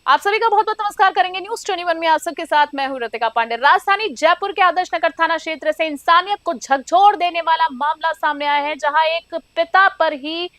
आप सभी का बहुत बहुत नमस्कार करेंगे न्यूज 21 में आप सबके साथ मैं हूं रतिका पांडे। राजधानी जयपुर के आदर्श नगर थाना क्षेत्र से इंसानियत को झकझोर देने वाला मामला सामने आया है, जहां एक पिता पर ही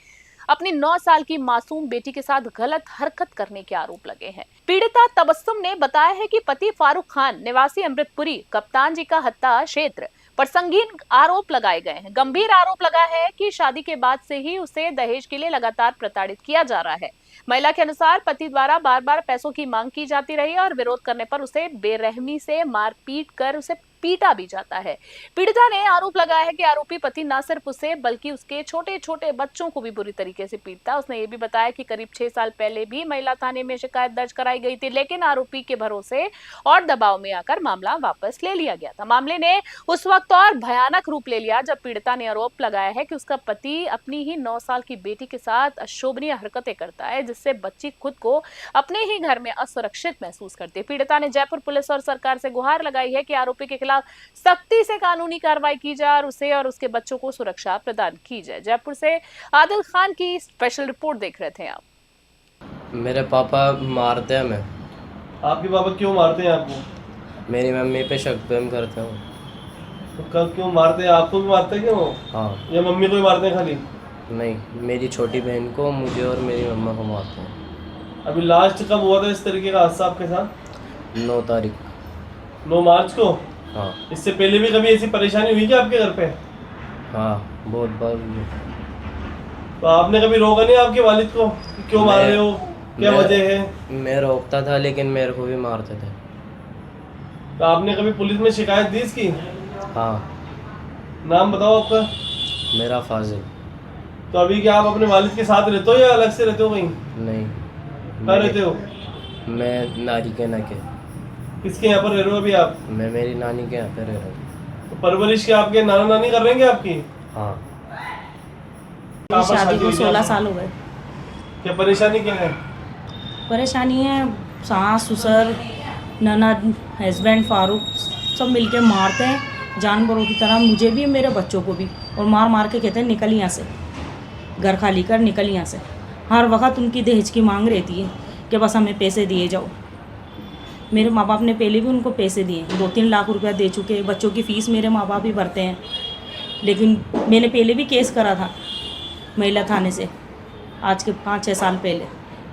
अपनी 9 साल की मासूम बेटी के साथ गलत हरकत करने के आरोप लगे हैं। पीड़िता तबस्सुम ने बताया है कि पति फारूक खान निवासी अमृतपुरी कप्तान जी का हत्या क्षेत्र पर संगीन आरोप लगाए गए हैं। गंभीर आरोप लगा है कि शादी के बाद से ही उसे दहेज के लिए लगातार प्रताड़ित किया जा रहा है। महिला के अनुसार पति द्वारा बार बार पैसों की मांग की जाती रही और विरोध करने पर उसे बेरहमी से मारपीट कर उसे पीटा भी जाता है। पीड़िता ने आरोप लगाया है कि आरोपी पति न सिर्फ उसे बल्कि उसके छोटे छोटे बच्चों को भी बुरी तरीके से पीटता। उसने ये भी बताया कि करीब 6 साल पहले भी महिला थाने में शिकायत दर्ज कराई गई थी, लेकिन आरोपी के भरोसे और दबाव में आकर मामला वापस ले लिया गया था। मामले ने उस वक्त और भयानक रूप ले लिया जब पीड़िता ने आरोप लगाया है कि उसका पति अपनी ही 9 साल की बेटी के साथ अशोभनीय हरकतें करता है, जिससे बच्ची खुद को अपने ही घर में असुरक्षित महसूस करती है। पीड़िता ने जयपुर पुलिस और सरकार से गुहार लगाई है कि आरोपी के खिलाफ सख्ती से कानूनी कार्रवाई की जाए और उसे और उसके बच्चों को सुरक्षा प्रदान की जाए। जयपुर से आदिल खान की स्पेशल रिपोर्ट देख रहे थे आप। मेरे पापा मारते हैं हमें। आपके पापा क्यों मारते हैं आपको? मेरी मम्मी पे शक प्रेम करते हैं। तो कब क्यों मारते हैं? आपको भी मारते हैं क्या वो? हाँ। या मम्मी को ही मारते हैं खाली? नहीं, मेरी छोटी बहन को, मुझे और मेरी मम्मा को मारते हैं। अभी लास्ट कब हुआ था इस तरीके का हादसा आपके साथ? 9 तारीख। 9 मार्च को? हाँ। इससे पहले भी कभी ऐसी परेशानी हुई क्या आपके घर पे? हाँ, बहुत बार हुई। तो आपने कभी रोका नहीं आपके वालिद को कि क्यों मार रहे हो, क्या वजह है? मैं रोकता था लेकिन मेरे को भी मारते थे। तो आपने कभी पुलिस में शिकायत दी इसकी? हाँ। नाम बताओ आपका। मेरा फाजिल। तो अभी क्या आप अपने वालिद के साथ रहते हो या अलग से रहते हो कहीं? नहीं। कहाँ रहते हो? मैं नानी के ना के। किसके यहाँ पर रह रहे हो अभी आप? मैं मेरी नानी के यहाँ पे रह रहा हूँ। तो परवरिश के आपके नाना नानी कर रहे हैं क्या आपकी? हाँ। कहाँ पर शादी को हुई 16 आपकी? साल हो गए। क्या परेशानी क्या है? परेशानी है, सास ससुर ननद हस्बैंड फारूक सब मिलके मारते हैं जानवरों की तरह, मुझे भी मेरे बच्चों को भी, और मार मार के कहते हैं निकल यहाँ से, घर खाली कर, निकल यहाँ से। हर वक्त उनकी दहेज की मांग रहती है कि बस हमें पैसे दिए जाओ। मेरे माँ बाप ने पहले भी उनको पैसे दिए, 2-3 लाख रुपया दे चुके। बच्चों की फ़ीस मेरे माँ बाप ही भरते हैं, लेकिन मैंने पहले भी केस करा था महिला थाने से, आज के 5-6 साल पहले,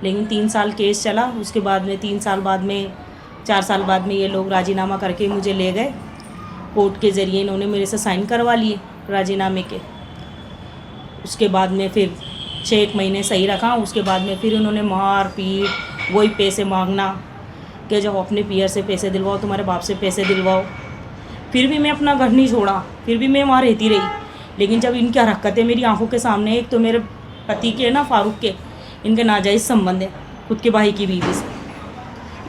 लेकिन 3 साल केस चला। उसके बाद में 3 साल बाद में 4 साल बाद में ये लोग राजीनामा करके मुझे ले गए। कोर्ट के ज़रिए इन्होंने मेरे से साइन करवा लिए राजीनामे के। उसके बाद में फिर 6-1 महीने सही रखा, उसके बाद में फिर उन्होंने मार पीट, वही पैसे मांगना कि जब अपने पियर से पैसे दिलवाओ, तुम्हारे बाप से पैसे दिलवाओ। फिर भी मैं अपना घर नहीं छोड़ा, फिर भी मैं वहाँ रहती रही। लेकिन जब इनकी हरकतें मेरी आंखों के सामने, एक तो मेरे पति के ना फारूक के, इनके नाजायज़ संबंध है खुद के भाई की बीवी से,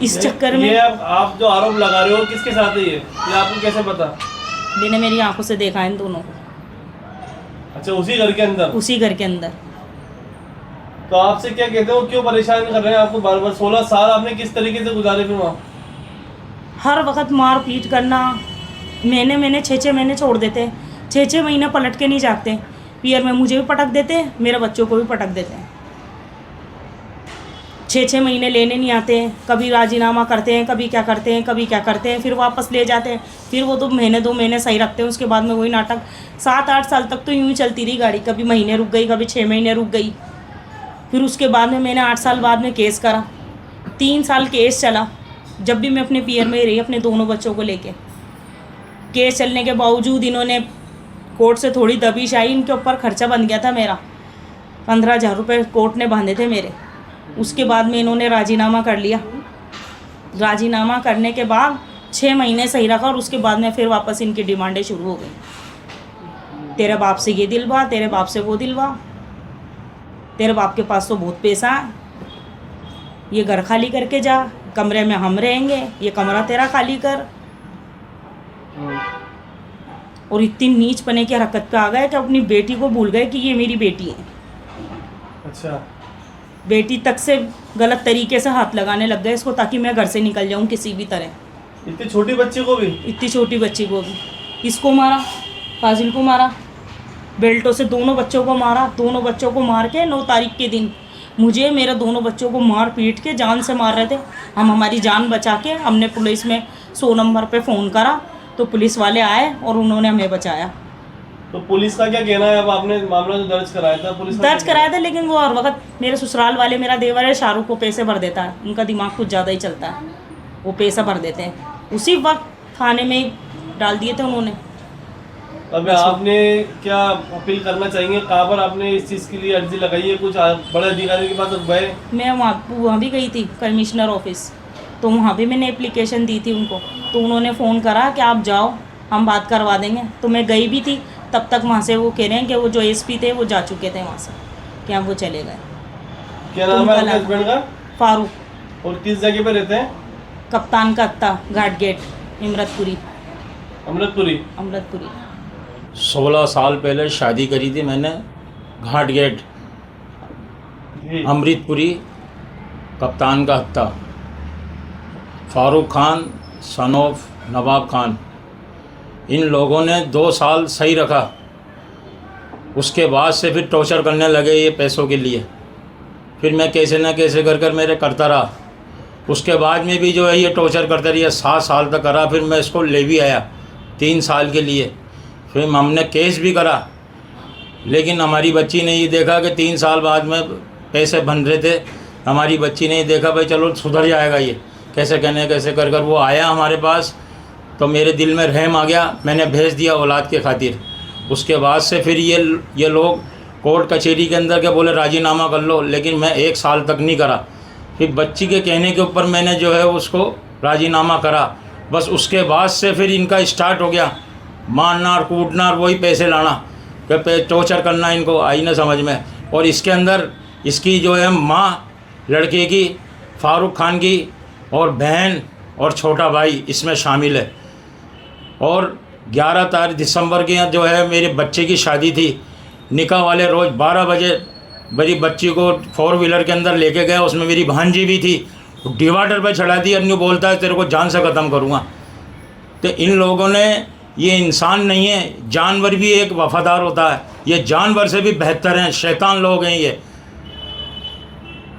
इस चक्कर में। ये आप जो आरोप लगा रहे हो किसके साथ है ये आपको कैसे पता? मैंने मेरी आंखों से देखा इन दोनों को। अच्छा, उसी घर के अंदर? उसी घर के अंदर। तो आपसे क्या कहते हो, क्यों परेशान कर रहे हैं आपको बार बार? 16 साल आपने किस तरीके से गुजारे फिर वहाँ? हर वक्त मार पीट करना। महीने 6-6 महीने छोड़ देते, 6-6 महीने पलट के नहीं जाते। पियर में मुझे भी पटक देते, मेरे बच्चों को भी पटक देते हैं। 6-6 महीने लेने नहीं आते, कभी राजीनामा करते हैं, कभी क्या करते हैं, कभी क्या करते हैं, फिर वापस ले जाते हैं। फिर वो 2 महीने सही रखते हैं, उसके बाद में वही नाटक। 7-8 साल तक तो यूँ ही चलती रही गाड़ी, कभी महीने रुक गई, कभी 6 महीने रुक गई। फिर उसके बाद में मैंने 8 साल बाद में केस करा, 3 साल केस चला। जब भी मैं अपने पियर में रही अपने दोनों बच्चों को लेके, केस चलने के बावजूद इन्होंने कोर्ट से थोड़ी दबिश आई, इनके ऊपर खर्चा बन गया था मेरा, 15,000 रुपये कोर्ट ने बांधे थे मेरे। उसके बाद में इन्होंने राजीनामा कर लिया। राजीनामा करने के बाद 6 महीने सही रखा, और उसके बाद में फिर वापस इनकी डिमांडें शुरू हो गई। तेरे बाप से ये दिलवा, तेरे बाप से वो दिलवा, तेरे बाप के पास तो बहुत पैसा है, ये घर खाली करके जा, कमरे में हम रहेंगे, ये कमरा तेरा खाली कर। और इतनी नीच पने की हरकत पे आ गए कि अपनी बेटी को भूल गए कि ये मेरी बेटी है। अच्छा। बेटी तक से गलत तरीके से हाथ लगाने लग गए इसको, ताकि मैं घर से निकल जाऊं किसी भी तरह। इतनी छोटी बच्ची को भी? इतनी छोटी बच्ची को भी। इसको मारा, फाजिल को मारा, बेल्टों से दोनों बच्चों को मारा। दोनों बच्चों को मार के 9 तारीख के दिन मुझे मेरे दोनों बच्चों को मार पीट के जान से मार रहे थे। हम हमारी जान बचा के हमने पुलिस में 100 नंबर पे फ़ोन करा तो पुलिस वाले आए और उन्होंने हमें बचाया। तो पुलिस का क्या कहना है? अब आपने मामला जो दर्ज कराया था, पुलिस का दर्ज क्या कराया था, लेकिन वो हर वक्त मेरे ससुराल वाले, मेरा देवर है शाहरुख, को पैसे भर देता है। उनका दिमाग कुछ ज़्यादा ही चलता है, वो पैसा भर देते हैं। उसी वक्त थाने में ही डाल दिए थे उन्होंने। अब आपने क्या अपील करना चाहेंगे? कहाँ पर आपने इस चीज़ के लिए अर्जी लगाई है? कुछ बड़े अधिकारी के पास गए? मैं वहाँ भी गई थी कमिश्नर ऑफिस, तो वहाँ भी मैंने एप्लीकेशन दी थी उनको। तो उन्होंने फ़ोन करा कि आप जाओ, हम बात करवा देंगे। तो मैं गई भी थी, तब तक वहाँ से वो कह रहे हैं कि वो जो एसपी थे वो जा चुके थे वहाँ से, कि हम वो चले गए। क्या नाम है आपके हस्बैंड का? फारूक। और किस जगह पे रहते हैं? कप्तान का अत्ता, घाट गेट, इमरतपुरी। अमृतपुरी। 16 साल पहले शादी करी थी मैंने, घाट गेट, जी। अमृतपुरी, कप्तान का हत्ता, फारूक खान सन ऑफ नवाब खान। इन लोगों ने 2 साल सही रखा, उसके बाद से फिर टॉर्चर करने लगे ये पैसों के लिए। फिर मैं कैसे न कैसे कर कर मेरे करता रहा। उसके बाद में भी जो है ये टॉर्चर करते रहिए, 7 साल तक करा। फिर मैं इसको ले भी आया 3 साल के लिए। फिर हमने केस भी करा, लेकिन हमारी बच्ची ने ये देखा कि 3 साल बाद में पैसे बन रहे थे। हमारी बच्ची ने ये देखा भाई चलो सुधर जाएगा ये, कैसे कहने कैसे कर कर वो आया हमारे पास। तो मेरे दिल में रहम आ गया, मैंने भेज दिया औलाद के खातिर। उसके बाद से फिर ये लोग कोर्ट कचहरी के अंदर के बोले राजीनामा कर लो, लेकिन मैं 1 साल तक नहीं करा। फिर बच्ची के कहने के ऊपर मैंने जो है उसको राजीनामा करा। बस उसके बाद से फिर इनका स्टार्ट हो गया मारना और कूटना और वही पैसे लाना, कि टॉर्चर करना इनको आई ना समझ में। और इसके अंदर इसकी जो है माँ लड़के की, फारूक खान की, और बहन और छोटा भाई इसमें शामिल है। और 11 दिसंबर के जो है मेरे बच्चे की शादी थी। निकाह वाले रोज़ 12 बजे मेरी बच्ची को 4 व्हीलर के अंदर लेके गया, उसमें मेरी भांजी भी थी। डिवाइडर पर चढ़ा दी, अन्यू बोलता है तेरे को जान से ख़त्म करूँगा। तो इन लोगों ने, ये इंसान नहीं है, जानवर भी एक वफ़ादार होता है, ये जानवर से भी बेहतर हैं, शैतान लोग हैं ये।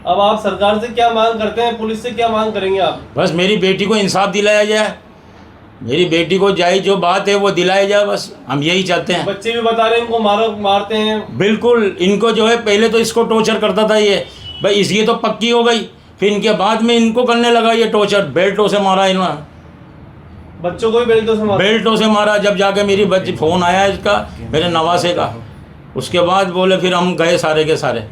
अब आप सरकार से क्या मांग करते हैं? पुलिस से क्या मांग करेंगे आप? बस मेरी बेटी को इंसाफ दिलाया जाए, मेरी बेटी को जाए जो बात है वो दिलाया जाए, बस हम यही चाहते हैं। बच्चे भी बता रहे हैं इनको मारते हैं। बिल्कुल, इनको जो है पहले तो इसको टॉर्चर करता था ये, भाई इसकी तो पक्की हो गई। फिर इनके बाद में इनको करने लगा ये टॉर्चर, बेल्टों से मारा इन्होंने, बच्चों को भी बेल्टों से मारा। जब जाके मेरी बच्ची फ़ोन आया इसका, मेरे नवासे का, उसके बाद बोले फिर हम गए सारे के सारे।